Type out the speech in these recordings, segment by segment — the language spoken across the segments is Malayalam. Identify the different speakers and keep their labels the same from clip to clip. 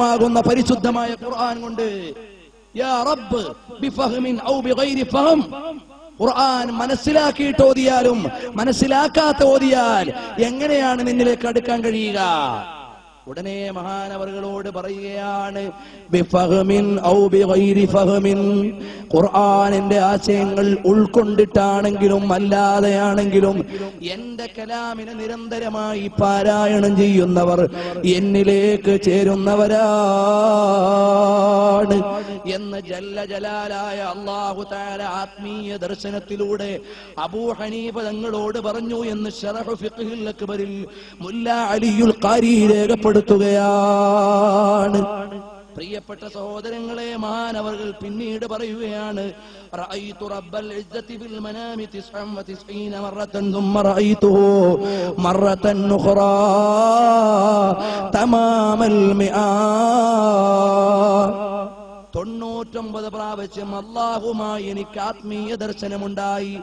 Speaker 1: മാകുന്ന പരിശുദ്ധമായ ഖുർആൻ കൊണ്ട് യാ റബ്ബ് ബിഫഹ്മിൻ ഔ ബിഗൈരി ഫഹം. ഖുർആൻ മനസ്സിലാക്കിയിട്ട് ഓതിയാലും മനസ്സിലാക്കാത്ത ഓതിയാൽ എങ്ങനെയാണ് നിന്നിലേക്ക് അടുക്കാൻ കഴിയുക? ഉടനെ മഹാനവറുകളോട് പറയുകയാണ്, ബിഫഹ്മിൻ ഔ ബിഗൈരി ഫഹ്മിൻ, ഖുർആനിന്റെ ആശയങ്ങൾ ഉൾക്കൊണ്ടിട്ടാണെങ്കിലും അല്ലാതെയാണെങ്കിലും എന്റെ കലാമിനെ നിരന്തരമായി പാരായണം ചെയ്യുന്നവർ എന്നിലേക്ക് ചേരുന്നവരാണ് എന്ന് ജല്ല ജലാലായ അല്ലാഹു തആല ആത്മീയ ദർശനത്തിലൂടെ അബൂ ഹനീഫ തങ്ങളോട് പറഞ്ഞു എന്ന് ശറഹ് ഫിഖ്ഹിൽ അക്ബറിൽ മുല്ല അലിയുൽ ഖാരി രേഖപ്പെടുത്തുകയാണ്. പ്രിയപ്പെട്ട സഹോദരങ്ങളെ, മഹാനവറുകൾ പിന്നീട് പറയുകയാണ്, റഅയ്തു റബ്ബൽ ഇസ്സതി ബിൽ മനാമി 99 മറത്തൻ ثم റഅയ്തുഹു മറത്തൻ ഉഖറാ തമാമൽ മിആ. 99 പ്രാവശ്യം അല്ലാഹുമായി എനിക്ക് ആത്മീയ ദർശനമുണ്ടായി.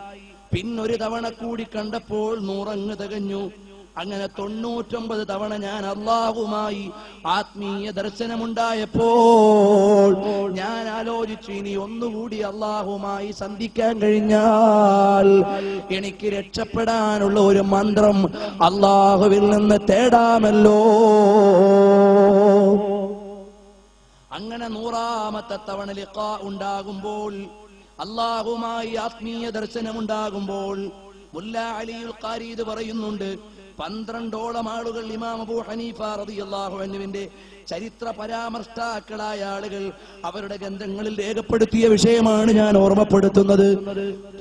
Speaker 1: പിന്നൊരു തവണ കൂടി കണ്ടപ്പോൾ 100 തികഞ്ഞു. അങ്ങനെ 99 തവണ ഞാൻ അല്ലാഹുമായി ആത്മീയ ദർശനമുണ്ടായപ്പോൾ ഞാൻ ആലോചിച്ചു, ഇനി ഒന്നുകൂടി അല്ലാഹുമായി സന്ധിക്കാൻ കഴിഞ്ഞാൽ എനിക്ക് രക്ഷപ്പെടാനുള്ള ഒരു മന്ത്രം അല്ലാഹുവിൽ നിന്ന് തേടാമല്ലോ. അങ്ങനെ 100ാമത്തെ തവണ ലിഖാ ഉണ്ടാകുമ്പോൾ, അല്ലാഹുമായി ആത്മീയ ദർശനമുണ്ടാകുമ്പോൾ മുല്ല അലിയുൽ ഖാരി ഇത് പറയുന്നുണ്ട്, 12ഓളം ആളുകൾ ഇമാം അബൂ ഹനീഫ റളിയല്ലാഹു അൻഹുവിന്റെ ചരിത്ര പരാമർശാക്കളായ ആളുകൾ അവരുടെ ഗ്രന്ഥങ്ങളിൽ രേഖപ്പെടുത്തിയ വിഷയമാണ് ഞാൻ ഓർമ്മപ്പെടുത്തുന്നത്.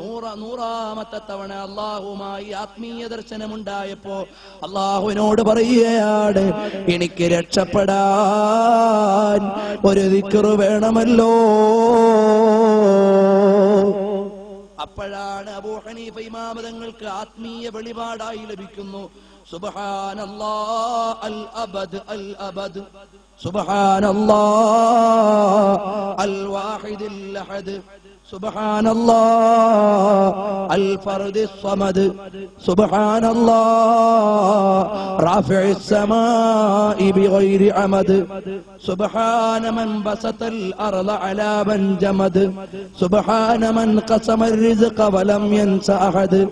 Speaker 1: 100ാമത്തെ തവണ അല്ലാഹുമായി ആത്മീയ ദർശനമുണ്ടായപ്പോ അല്ലാഹുവിനോട് പറയുകയാണ്, എനിക്ക് രക്ഷപ്പെടാൻ ഒരു ദിക്റ് വേണമല്ലോ. അപ്പോഴാണ് അബൂ ഹനീഫ ഇമാം തങ്ങൾക്ക് ആത്മീയ വെളിപാടായി ലഭിക്കുന്നു, സുബ്ഹാനല്ലാഹ് അൽ അബദ് അൽ അബദ്, സുബ്ഹാനല്ലാഹ് അൽ വാഹിദുൽ അഹദ്, സുബ്ഹാനല്ലാഹ് അൽ ഫർദുസ് സമദ്, സുബ്ഹാനല്ലാഹ് റാഫിഉസ് സമാഇ ബിഗൈരി അമദ്, സുബ്ഹാന മൻ ബസതൽ അർള അലാ മൻ ജമദ്, സുബ്ഹാന മൻ ഖസമർ റിസ്ഖ വലം യൻസ അഹദ്,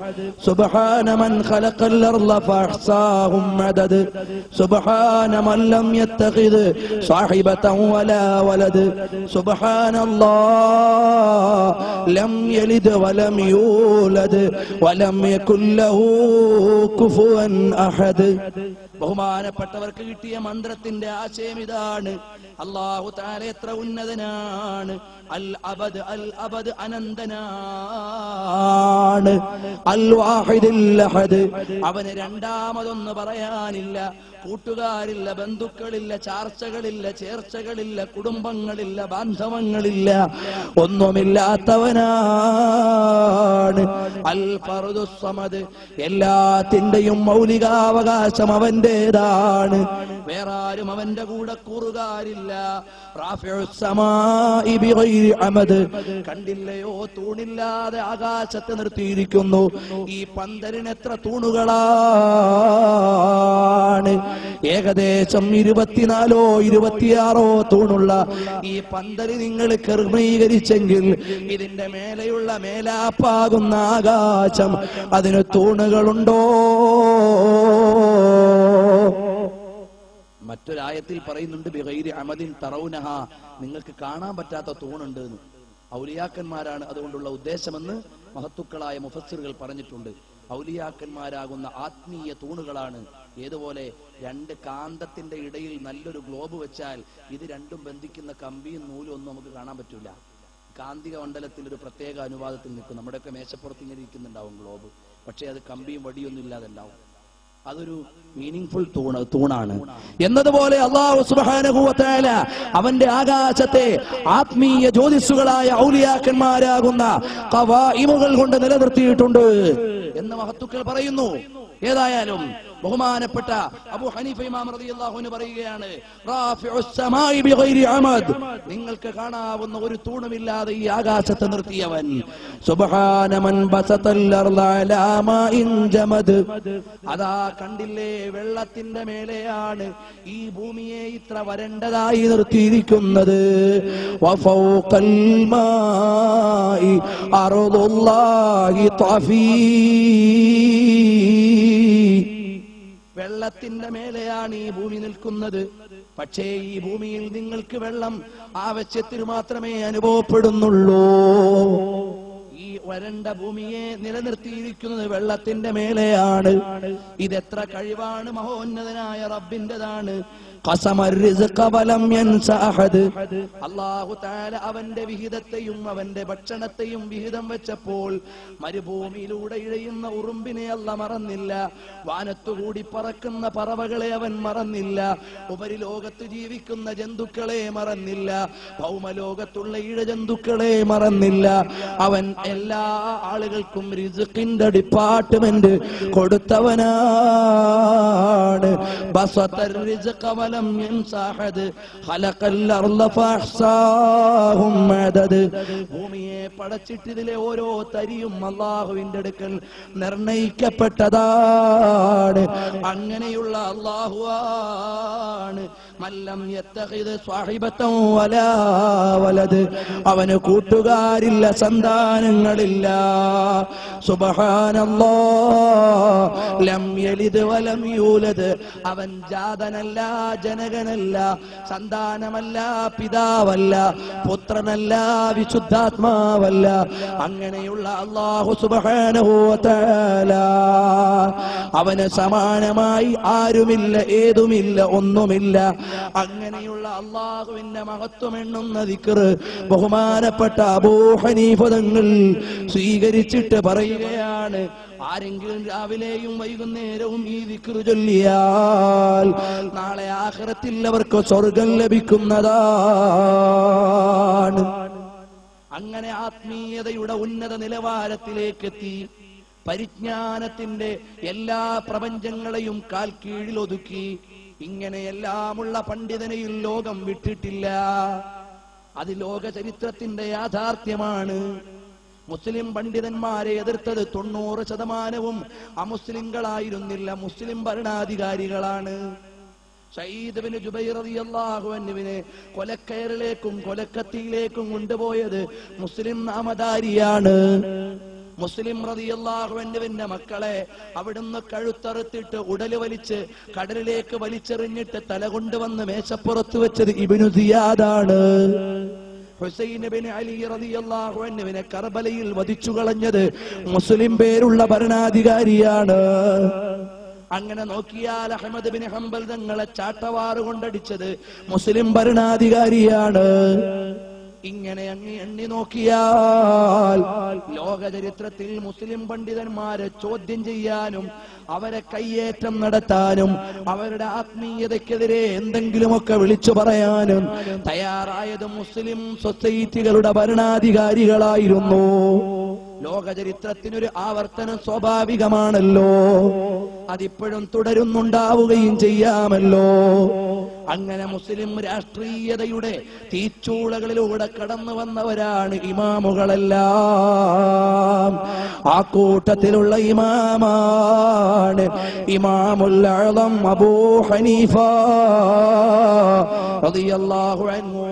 Speaker 1: സുബ്ഹാന മൻ ഖലഖൽ അർള ഫഅഹ്സാഹും അദദ്, സുബ്ഹാന മൻ ലം യത്തഖിദ് സാഹിബതൻ വലാ വലദ്, സുബ്ഹാനല്ലാഹ് ലം യലിദ് വലം യൂലദ് വലം യകുൽ ലഹു കുഫുവൻ അഹദ്. ബഹുമാനപ്പെട്ടവർക്ക് കിട്ടിയ മന്ത്രത്തിന്റെ ആശയം ഇതാണ്, അല്ലാഹു തആല എത്ര ഉന്നതനാണ്, അൽ അബദ് അൽ അബദ് അനന്തനാണ്, അൽ വാഹിദുൽ അഹദ് അവന് രണ്ടാമതൊന്ന് പറയാനില്ല, കൂട്ടുകാരില്ല, ബന്ധുക്കളില്ല, ചാർച്ചകളില്ല, ചേർച്ചകളില്ല, കുടുംബങ്ങളില്ല, ബാന്ധവങ്ങളില്ല, ഒന്നുമില്ലാത്തവനാണ്, അൽ ഫർദുസ് സമദ് എല്ലാത്തിന്റെയും മൗലികാവകാശം അവന്റേതാണ്, വേറെ ആരും അവന്റെ കൂടെ കൂറുകാരില്ല, റാഫിഉസ് സമാഇ ബിഗൈരി അമദ് കണ്ടില്ലയോ, തൂണില്ലാതെ ആകാശത്ത് നിർത്തിയിരിക്കുന്നു. ഈ പന്തലിന് എത്ര തൂണുകളാണ്? ഏകദേശം 24 26 തൂണുള്ള ഈ പന്തല് നിങ്ങൾ ക്രമീകരിച്ചെങ്കിൽ ഇതിന്റെ മേലെയുള്ള മേലാപ്പാകുന്ന ആകാശം അതിന് തൂണുകളുണ്ടോ? മറ്റൊരായത്തിൽ പറയുന്നുണ്ട്, ബിഗൈരി അമദിൻ തറൗനഹ, നിങ്ങൾക്ക് കാണാൻ പറ്റാത്ത തൂണുണ്ട് എന്ന്. ഔലിയാക്കന്മാരാണ് അതുകൊണ്ടുള്ള ഉദ്ദേശമെന്ന് മഹത്തുക്കളായ മുഫസ്സിറുകൾ പറഞ്ഞിട്ടുണ്ട്. ഔലിയാക്കന്മാരാകുന്ന ആത്മീയ തൂണുകളാണ്. ഏതുപോലെ 2 കാന്തത്തിന്റെ ഇടയിൽ നല്ലൊരു ഗ്ലോബ് വെച്ചാൽ ഇത് രണ്ടും ബന്ധിക്കുന്ന കമ്പിയും നൂലും ഒന്നും നമുക്ക് കാണാൻ പറ്റൂല. കാന്തിക മണ്ഡലത്തിൽ ഒരു പ്രത്യേക അനുപാതത്തിൽ നിൽക്കും. നമ്മുടെയൊക്കെ മേശപ്പുറത്ത് ഇങ്ങനെ ഇരിക്കുന്നുണ്ടാവും ഗ്ലോബ്, പക്ഷെ അത് കമ്പിയും വടിയൊന്നും ഇല്ലാതെ ഉണ്ടാവും. അതൊരു മീനിങ്ഫുൾ തൂണാണ്. എന്നതുപോലെ അല്ലാഹു സുബ്ഹാനഹു വ തആല അവന്റെ ആകാശത്തെ ആത്മീയ ജ്യോതിസുകളായ ഔലിയാക്കന്മാരാകുന്ന ഖവായിമുകൾ കൊണ്ട് നിലനിർത്തിയിട്ടുണ്ട് എന്ന് മഹത്തുക്കൾ പറയുന്നു. ഏതായാലും ബഹുമാനപ്പെട്ട അബൂ ഹനീഫ ഇമാം റളിയല്ലാഹു അൻഹു പറയുകയാണ്, റാഫിഉസ് സമാഇ ബിഗൈരി അമദ്, നിങ്ങൾക്ക് കാണാവുന്ന ഒരു തൂണുമില്ലാതെ ഈ ആകാശത്തെ നിർത്തിയവൻ. സുബ്ഹാന മൻ ബസതൽ അർള അലാ മാഇൻ ജമദ്, അതാ കണ്ടില്ലേ, വെള്ളത്തിന്റെ മേലെയാണ് ഈ ഭൂമിയെ ഇത്ര വരണ്ടതായി നിർത്തിയിരിക്കുന്നത്. വഫൗഖൽ മാഇ അർളുല്ലാഹി തഫീ, വെള്ളത്തിന്റെ മേലെയാണ് ഈ ഭൂമി നിൽക്കുന്നത്. പക്ഷേ ഈ ഭൂമിയിൽ നിങ്ങൾക്ക് വെള്ളം ആവശ്യത്തിന് മാത്രമേ അനുഭവപ്പെടുന്നുള്ളൂ. ഈ വരണ്ട ഭൂമിയെ നിലനിർത്തിയിരിക്കുന്നത് വെള്ളത്തിന്റെ മേലെയാണ്. ഇതെത്ര കഴിവാണ് മഹോന്നതനായ റബ്ബിന്റേതാണ്. അല്ലാഹു തആല അവന്റെ വിഹിതത്തെയും അവന്റെ ഭക്ഷണത്തെയും വിഹിതം വെച്ചപ്പോൾ മരുഭൂമിയിലൂടെ ഇഴയുന്ന ഉറുമ്പിനെ അല്ല മറന്നില്ല, വാനത്തുകൂടി പറക്കുന്ന പറവകളെ അവൻ മറന്നില്ല, ഉപരിലോകത്ത് ജീവിക്കുന്ന ജന്തുക്കളെ മറന്നില്ല, ഭൗമലോകത്തുള്ള ഇഴജന്തുക്കളെ മറന്നില്ല. അവൻ എല്ലാ ആളുകൾക്കും റിസ്ഖിന്റെ ഡിപ്പാർട്ട്മെന്റ് കൊടുത്തവനാണ്. ബസതർ റിസ്ഖ വലം യൻസഹദ് ഖലഖൽ അർള ഫഅഹ്സാഹും അദദ്, ഭൂമിയെ പടച്ചിട്ട് ഇതിലെ ഓരോ തരിയും അല്ലാഹുവിന്റെ അടുക്കൽ നിർണയിക്കപ്പെട്ടതാണ്. അങ്ങനെയുള്ള അല്ലാഹുവാണ് മല്ലം യത്തഖിദ് സ്വഹിബതൻ വലാ വലദ്, അവന് കൂട്ടുകാരില്ല, സന്താനങ്ങളില്ല. സുബ്ഹാനല്ലാഹ് ലം യലിദ് വലം യൂലദ്, അവൻ ജാതനല്ല, ജനകനല്ല, സന്താനമല്ല, പിതാവല്ല, പുത്രനല്ല, വിശുദ്ധാത്മാവല്ല. അങ്ങനെയുള്ള അല്ലാഹു സുബ്ഹാനഹു വ തആല, അവന് സമാനമായി ആരുമില്ല, ഏതുമില്ല, ഒന്നുമില്ല. അങ്ങനെയുള്ള അല്ലാഹുവിന്റെ മഹത്വം എണ്ണുന്ന ദിക്ർ ബഹുമാനപ്പെട്ട അബൂ ഹനീഫ തങ്ങൾ സ്വീകരിച്ചിട്ട് പറയുകയാണ്, ആരെങ്കിലും രാവിലെയും വൈകുന്നേരവും ഈ ദിക്ർ ചൊല്ലിയാൽ നാളെ ആഖിറത്തിൽ അവർക്ക് സ്വർഗ്ഗം ലഭിക്കുന്നതാണ്. അങ്ങനെ ആത്മീയതയുടെ ഉന്നത നിലവാരത്തിലേക്ക് എത്തി. പരിജ്ഞാനത്തിന്റെ എല്ലാ പ്രപഞ്ചങ്ങളെയും കാൽ കീഴിൽ ഒതുക്കി. ഇങ്ങനെയെല്ലാമുള്ള പണ്ഡിതനെയും ലോകം വിട്ടിട്ടില്ല. അത് ലോക ചരിത്രത്തിന്റെ യാഥാർത്ഥ്യമാണ്. മുസ്ലിം പണ്ഡിതന്മാരെ എതിർത്തത് 90% അമുസ്ലിങ്ങളായിരുന്നില്ല, മുസ്ലിം ഭരണാധികാരികളാണ്. സയ്യിദ് ഇബ്നു ജുബൈർ റളിയല്ലാഹു അൻഹുവിനെ കൊലക്കയറിലേക്കും കൊലക്കത്തിയിലേക്കും കൊണ്ടുപോയത് മുസ്ലിം നാമധാരിയാണ്. മുസ്ലിം റളിയല്ലാഹു അൻഹുവിന്റെ മക്കളെ അവിടുന്ന് കഴുത്തറുത്തിട്ട് ഉടല് വലിച്ച് കടലിലേക്ക് വലിച്ചെറിഞ്ഞിട്ട് തല കൊണ്ടുവന്ന് മേശപ്പുറത്ത് വെച്ചത് ഇബ്നു സിയാദാണ്. ഹുസൈൻ ഇബ്നു അലി റളിയല്ലാഹു അൻഹുവിനെ കർബലയിൽ വധിച്ചു കളഞ്ഞത് മുസ്ലിം പേരുള്ള ഭരണാധികാരിയാണ്. അങ്ങനെ നോക്കിയാൽ അഹ്മദ് ബിൻ ഹംബൽ തങ്ങളെ ചാട്ടവാറ് കൊണ്ടടിച്ചത് മുസ്ലിം ഭരണാധികാരിയാണ്. ഇങ്ങനെ അങ്ങ് എണ്ണി നോക്കിയാൽ ലോക ചരിത്രത്തിൽ മുസ്ലിം പണ്ഡിതന്മാരെ ചോദ്യം ചെയ്യാനും അവരെ കയ്യേറ്റം നടത്താനും അവരുടെ ആത്മീയതയ്ക്കെതിരെ എന്തെങ്കിലുമൊക്കെ വിളിച്ചു പറയാനും തയ്യാറായത് മുസ്ലിം സൊസൈറ്റികളുടെ ഭരണാധികാരികളായിരുന്നു. ലോക ചരിത്രത്തിനൊരു ആവർത്തനം സ്വാഭാവികമാണല്ലോ, അതിപ്പോഴും തുടരുന്നുണ്ടാവുകയും ചെയ്യാമല്ലോ. അങ്ങനെ മുസ്ലിം രാഷ്ട്രീയതയുടെ തീച്ചൂളകളിലൂടെ കടന്നു വന്നവരാണ് ഇമാമുകളെല്ലാം. ആ കൂട്ടത്തിലുള്ള ഇമാമാണ് ഇമാമുൽ അഅ്ളം അബൂ ഹനീഫ റളിയല്ലാഹു അൻഹു.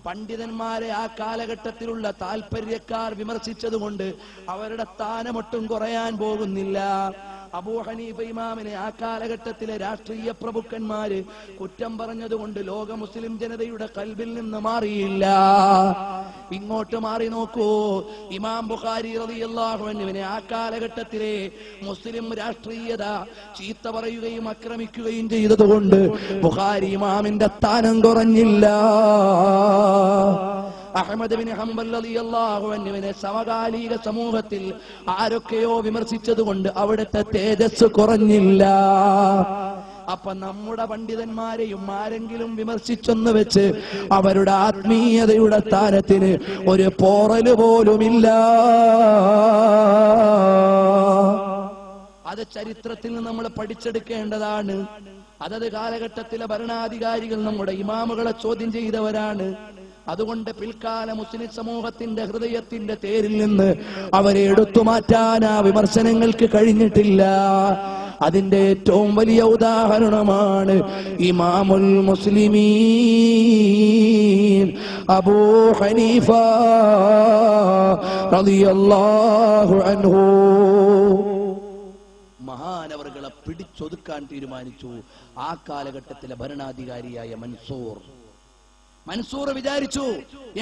Speaker 1: പണ്ഡിതന്മാരെ ആ കാലഘട്ടത്തിലുള്ള താല്പര്യക്കാർ വിമർശിച്ചതുകൊണ്ട് അവരുടെ സ്ഥാനമൊട്ടും കുറയാൻ പോകുന്നില്ല. അബൂ ഹനീഫ ഇമാമിനെ ആ കാലഘട്ടത്തിലെ രാഷ്ട്രീയ പ്രഭുക്കന്മാര് കുറ്റം പറഞ്ഞതുകൊണ്ട് ലോക മുസ്ലിം ജനതയുടെ കൽബിൽ നിന്ന് മാറിയില്ല. ഇങ്ങോട്ട് മാറി നോക്കൂ, ഇമാം ബുഖാരി റളിയല്ലാഹു അൻഹുവിനെ ആ കാലഘട്ടത്തിലെ മുസ്ലിം രാഷ്ട്രീയത ചീത്ത പറയുകയും ആക്രമിക്കുകയും ചെയ്തതുകൊണ്ട് ബുഖാരി ഇമാമിന്റെ സ്ഥാനം കുറഞ്ഞില്ല. അഹ്മദ് ബിൻ ഹംബൽ റളിയല്ലാഹു അൻഹുവിനെ സമകാലിക സമൂഹത്തിൽ ആരൊക്കെയോ വിമർശിച്ചതുകൊണ്ട് അവിടുത്തെ തേജസ് കുറഞ്ഞില്ല. അപ്പൊ നമ്മുടെ പണ്ഡിതന്മാരെയും ആരെങ്കിലും വിമർശിച്ചെന്ന് വെച്ച് അവരുടെ ആത്മീയതയുടെ സ്ഥാനത്തിന് ഒരു പോറല് പോലുമില്ല. അത് ചരിത്രത്തിൽ നിന്ന് നമ്മൾ പഠിച്ചെടുക്കേണ്ടതാണ്. അതത് കാലഘട്ടത്തിലെ ഭരണാധികാരികൾ നമ്മുടെ ഇമാമുകളെ ചോദ്യം ചെയ്തവരാണ്. അതുകൊണ്ട് പിൽക്കാല മുസ്ലിം സമൂഹത്തിന്റെ ഹൃദയത്തിന്റെ തേരിൽ നിന്ന് അവരെ എടുത്തു മാറ്റാൻ ആ വിമർശനങ്ങൾക്ക് കഴിഞ്ഞിട്ടില്ല. അതിന്റെ ഏറ്റവും വലിയ ഉദാഹരണമാണ് ഇമാമുൽ മുസ്ലിമീൻ അബൂ ഹനീഫ റളിയല്ലാഹു അൻഹു. മഹാനവറുകളെ പിടിച്ചൊതുക്കാൻ തീരുമാനിച്ചു ആ കാലഘട്ടത്തിലെ ഭരണാധികാരിയായ മൻസൂർ വിചാരിച്ചു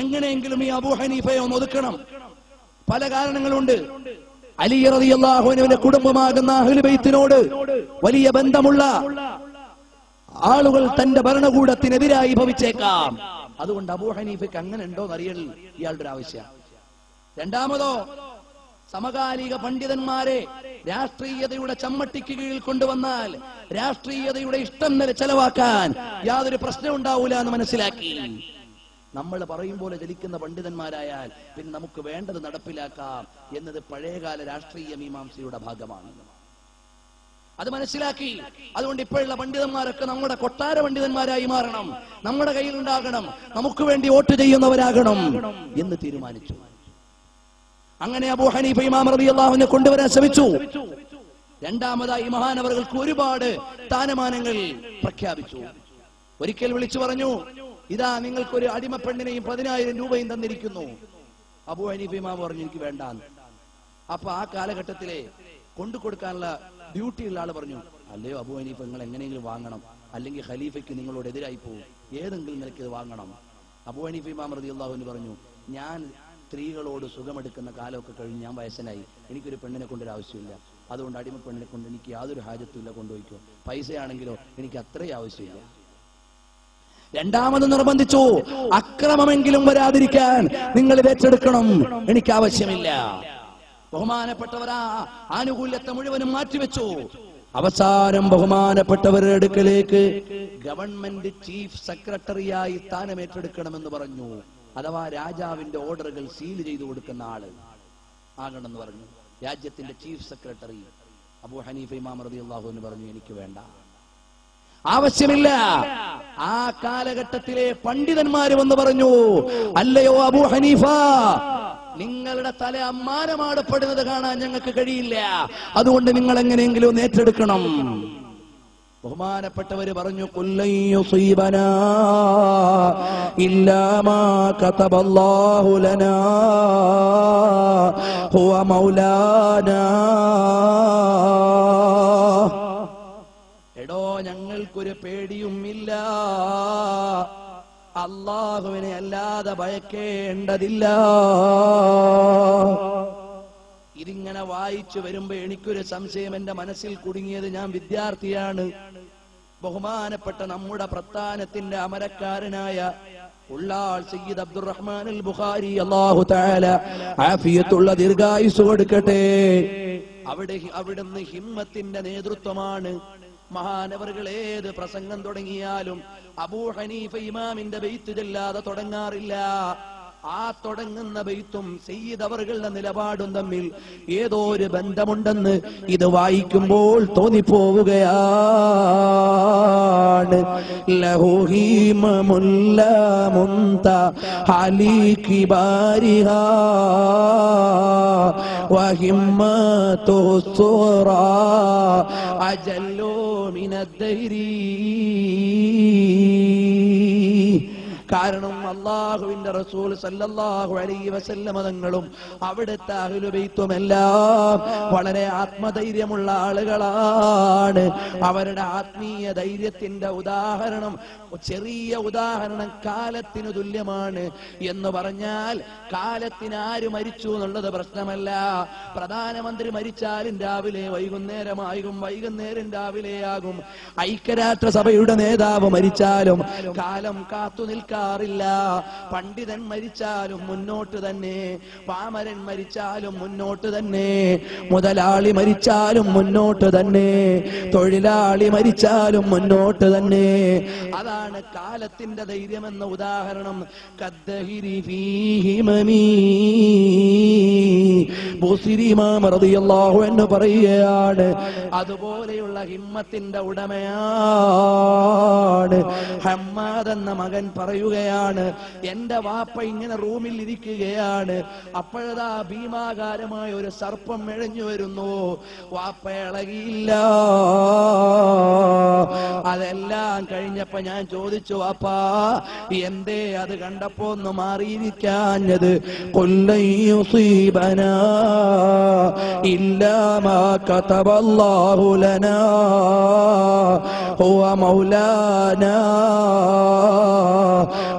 Speaker 1: എങ്ങനെയെങ്കിലും ഈ അബൂ ഹനീഫയെ ഒന്ന് ഒതുക്കണം. പല കാരണങ്ങളുണ്ട്. അലി റളിയല്ലാഹു അൻഹുവിന്റെ കുടുംബമാകുന്ന അഹ്ലു ബൈത്തിനോട് വലിയ ബന്ധമുള്ള ആളുകൾ തന്റെ ഭരണകൂടത്തിനെതിരായി ഭവിച്ചേക്കാം. അതുകൊണ്ട് അബൂ ഹനീഫയ്ക്ക് അങ്ങനെ ഉണ്ടോന്ന് അറിയൽ ഇയാളുടെ ഒരു ആവശ്യം. രണ്ടാമതോ, സമകാലിക പണ്ഡിതന്മാരെ രാഷ്ട്രീയതയുടെ ചമ്മട്ടിക്ക് കീഴിൽ കൊണ്ടുവന്നാൽ രാഷ്ട്രീയതയുടെ ഇഷ്ടം നില ചെലവാക്കാൻ യാതൊരു പ്രശ്നം ഉണ്ടാവൂല എന്ന് മനസ്സിലാക്കി. നമ്മൾ പറയും പോലെ ചലിക്കുന്ന പണ്ഡിതന്മാരായാൽ പിന്നെ നമുക്ക് വേണ്ടത് നടപ്പിലാക്കാം എന്നത് പഴയകാല രാഷ്ട്രീയ മീമാംസയുടെ ഭാഗമാണ്. അത് മനസ്സിലാക്കി. അതുകൊണ്ട് ഇപ്പോഴുള്ള പണ്ഡിതന്മാരൊക്കെ നമ്മുടെ കൊട്ടാര പണ്ഡിതന്മാരായി മാറണം, നമ്മുടെ കയ്യിലുണ്ടാകണം, നമുക്ക് വേണ്ടി വോട്ട് ചെയ്യുന്നവരാകണം എന്ന് തീരുമാനിച്ചു. അങ്ങനെ അബൂ ഹനീഫ ഇമാം റളിയല്ലാഹു അൻഹു കൊണ്ടുവരാൻ ശ്രമിച്ചു. രണ്ടാമതായി മഹാനവറുകൾക്ക് ഒരുപാട് സ്ഥാനമാനങ്ങൾ പ്രഖ്യാപിച്ചു. ഒരിക്കൽ വിളിച്ചു പറഞ്ഞു, ഇതാ നിങ്ങൾക്കൊരു അടിമപ്പെണ്ണിനെയും 10,000 രൂപയും തന്നിരിക്കുന്നു. അബൂ ഹനീഫ ഇമാം പറഞ്ഞു എനിക്ക് വേണ്ട. അപ്പൊ ആ കാലഘട്ടത്തിലെ കൊണ്ടു കൊടുക്കാനുള്ള ഡ്യൂട്ടിയുള്ള ആള് പറഞ്ഞു, അല്ലയോ അബൂ ഹനീഫ, നിങ്ങൾ എങ്ങനെയെങ്കിലും വാങ്ങണം, അല്ലെങ്കിൽ ഖലീഫയ്ക്ക് നിങ്ങളോട് എതിരായി പോകും, ഏതെങ്കിലും നിലയ്ക്ക് ഇത് വാങ്ങണം. അബൂ ഹനീഫ ഇമാം റളിയല്ലാഹു അൻഹു പറഞ്ഞു, ഞാൻ സ്ത്രീകളോട് സുഖമെടുക്കുന്ന കാലമൊക്കെ കഴിഞ്ഞ് ഞാൻ വയസ്സനായി, എനിക്കൊരു പെണ്ണിനെ കൊണ്ടൊരു ആവശ്യമില്ല. അതുകൊണ്ട് അടിമ പെണ്ണിനെ കൊണ്ട് എനിക്ക് യാതൊരു ഹാജത്തുമില്ല, കൊണ്ടുപോയിക്കോ. പൈസയാണെങ്കിലോ എനിക്ക് അത്രയും ആവശ്യമില്ല. രണ്ടാമത് നിർബന്ധിച്ചു, അക്രമമെങ്കിലും വരാതിരിക്കാൻ നിങ്ങൾ ഇത് ഏറ്റെടുക്കണം, എനിക്ക് ആവശ്യമില്ല. ബഹുമാനപ്പെട്ടവരാ ആനുകൂല്യത്തെ മുഴുവനും മാറ്റിവെച്ചു. അവസാനം ബഹുമാനപ്പെട്ടവരുടെ അടുക്കലേക്ക് ഗവൺമെന്റ് ചീഫ് സെക്രട്ടറിയായി സ്ഥാനമേറ്റെടുക്കണമെന്ന് പറഞ്ഞു. അഥവാ രാജാവിന്റെ ഓർഡറുകൾ സീൽ ചെയ്തു കൊടുക്കുന്ന ആള് ആകണമെന്ന് പറഞ്ഞു. രാജ്യത്തിന്റെ ചീഫ് സെക്രട്ടറി. അബൂ ഹനീഫ ഇമാം റളിയല്ലാഹു അൻഹു പറഞ്ഞു എനിക്ക് വേണ്ട, ആവശ്യമില്ല. ആ കാലഘട്ടത്തിലെ പണ്ഡിതന്മാര് വന്ന് പറഞ്ഞു, അല്ലയോ അബൂ ഹനീഫ, നിങ്ങളുടെ തല അമ്മാനമാടപ്പെടുന്നത് കാണാൻ ഞങ്ങൾക്ക് കഴിയില്ല, അതുകൊണ്ട് നിങ്ങൾ എങ്ങനെയെങ്കിലും ഏറ്റെടുക്കണം. ബഹുമാനപ്പെട്ടവര് പറഞ്ഞു, കുല്ലൻ യുസീബനാ ഇല്ലാ മാ കതബല്ലാഹു ലനാ ഹുവ മൗലാനാ. എടോ, ഞങ്ങൾക്കൊരു പേടിയും ഇല്ല, അല്ലാഹുവിനെ അല്ലാതെ ഭയക്കേണ്ടതില്ല. ഇതിങ്ങനെ വായിച്ചു വരുമ്പോ എനിക്കൊരു സംശയം എന്റെ മനസ്സിൽ കുടുങ്ങിയത്. ഞാൻ വിദ്യാർത്ഥിയാണ്. ബഹുമാനപ്പെട്ട നമ്മുടെ പ്രസ്ഥാനത്തിന്റെ അമരക്കാരനായ ഉള്ളാൾ സയ്യിദ് അബ്ദുറഹ്മാൻ അൽ ബുഖാരി, അല്ലാഹു തആല ആഫിയത്തുള്ള ദീർഘായുസ്സ് കൊടുക്കട്ടെ, അവിടുന്ന് ഹിമ്മത്തിന്റെ നേതൃത്വമാണ്. മഹാനവറുകൾ ഏത് പ്രസംഗം തുടങ്ങിയാലും അബൂ ഹനീഫ ഇമാമിന്റെ ബൈത്ത് ചൊല്ലാതെ തുടങ്ങാറില്ല. ആ തുടങ്ങുന്ന ബൈത്തും സയ്യിദ് അവറുകളുടെ നിലപാടും തമ്മിൽ ഏതോ ഒരു ബന്ധമുണ്ടെന്ന് ഇത് വായിക്കുമ്പോൾ തോന്നിപ്പോവുകയാണ്. ലഹു ഹീമമുല്ല മുൻത ഹാലി കിബാരിഹാ വഹിമ്മതു സുറാ അജല്ലു മിനദ്ദൈരി. കാരണം അല്ലാഹുവിന്റെ റസൂൽ സല്ലല്ലാഹു അലൈഹി വസല്ലമ തങ്ങളും അവിടുത്തെ അഹ്ലു ബൈത്തുമെല്ലാം വളരെ ആത്മധൈര്യമുള്ള ആളുകളാണ്. അവരുടെ ആത്മീയ ധൈര്യത്തിന്റെ ഉദാഹരണം, ചെറിയ ഉദാഹരണം കാലത്തിന് തുല്യമാണ്. എന്ന് പറഞ്ഞാൽ കാലത്തിന് ആര് മരിച്ചു എന്നുള്ളത് പ്രശ്നമല്ല. പ്രധാനമന്ത്രി മരിച്ചാലും രാവിലെ വൈകുന്നേരമാകും, വൈകുന്നേരം രാവിലെയാകും. ഐക്യരാഷ്ട്രസഭയുടെ നേതാവ് മരിച്ചാലും കാലം കാത്തു നിൽക്കാൻ ചോദിക്കാറില്ല. പണ്ഡിതൻ മരിച്ചാലും മുന്നോട്ട് തന്നെ, പാമരൻ മരിച്ചാലും മുന്നോട്ട് തന്നെ, മുതലാളി മരിച്ചാലും മുന്നോട്ട് തന്നെ, തൊഴിലാളി മരിച്ചാലും മുന്നോട്ട് തന്നെ. അതാണ് കാലത്തിന്റെ ധൈര്യമെന്ന ഉദാഹരണം. കദ്ദഹിരി ഫീഹി മമീ ബുസിരി ഇമാം റളിയല്ലാഹു അൻഹു പറയുകയാണ്, അതുപോലെയുള്ള ഹിമ്മത്തിന്റെ ഉടമയാണ് ഹമ്മാദ് എന്ന മകൻ. പറയുകയാണ്, എന്റെ വാപ്പ ഇങ്ങനെ റൂമിൽ ഇരിക്കുകയാണ്, അപ്പോഴതാ ഭീമാകാരമായ ഒരു സർപ്പം ഇഴഞ്ഞു വരുന്നു. വാപ്പ ഇളകിയില്ല. അതെല്ലാം കഴിഞ്ഞപ്പോ ഞാൻ ചോദിച്ചു, വാപ്പാ എന്തേ അത് കണ്ടപ്പോ ഒന്ന് മാറിയിരിക്കാഞ്ഞത്? ഖുല്ലൻ യുസീബനാ ഇല്ലാ മാ കതബല്ലാഹു ലനാ ഹുവ മൗലാനാ.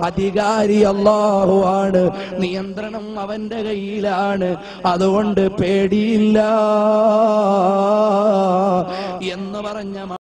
Speaker 1: അധികാരി അല്ലാഹു ആണ്, നിയന്ത്രണം അവന്റെ കയ്യിലാണ്, അതുകൊണ്ട് പേടിയില്ല എന്ന് പറഞ്ഞ